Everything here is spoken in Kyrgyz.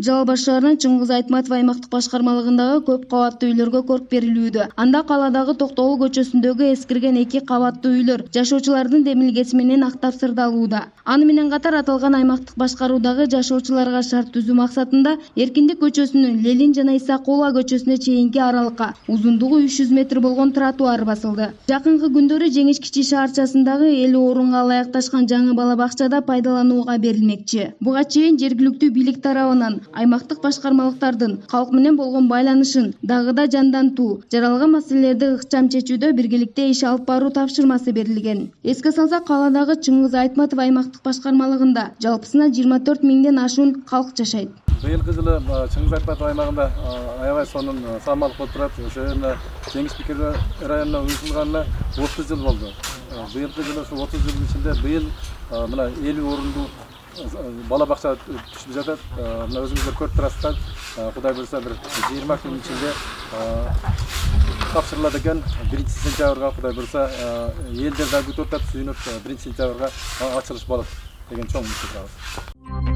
Жалал шаарынын Чыңгыз Айтматов аймактык башкармалыгындагы көп кабаттуу үйлөргө корк берилүүдө. Анда каладагы Токтогул көчөсүндөгү эскирген 2 кабаттуу үйлөр жашоочулардын демилгеси менен актап сырдалууда. Аны менен катар аталган аймактык башкаруудагы жашоочуларга шарт түзүү максатында Эркиндик көчөсүнүн Ленин жана Исакулова көчөсүнө чейинки аралыкка узундугу 300 метр болгон тротуар басылды. Жакынкы күндөрү Жеңиш кичи шаарчасындагы 50 орунга ылайыкташкан жаңы бала бакчада пайдаланууга берилмекчи. Буга чейин жергиликтүү бийлик тарабынан аймактык башкармалыктардын калк менен болгон байланышын дагы да жандантуу, жаралган маселелерди ыкчам чечүүдө биргеликте иш алып баруу тапшырмасы берилген. Эске салсак, каладагы Чыңгыз Айтматов аймактык башкармалыгында жалпысына 24 миңден ашуун калк жашайт. Быйылкы жылы Чыңгыз Айтматов аймагында аябай сонун салмалык болуп турат. Ошо жерде Жеңиш районуна уюшулганына 30 жыл болду. Быйылкы жылы ушу 30 жылдын ичинде быйыл мына 50 орундуу бала бакча түшүп жатат. Мына өзүңүздөр көрүп турасыздар. Кудай буйрса бир 20 күн ичинде тапшырылат экен. 1-сентябрга Кудай буйрса элдер да күтүп атат, сүйүнүп 1-сентябрга ачылыш болот деген чоң үмүт бар.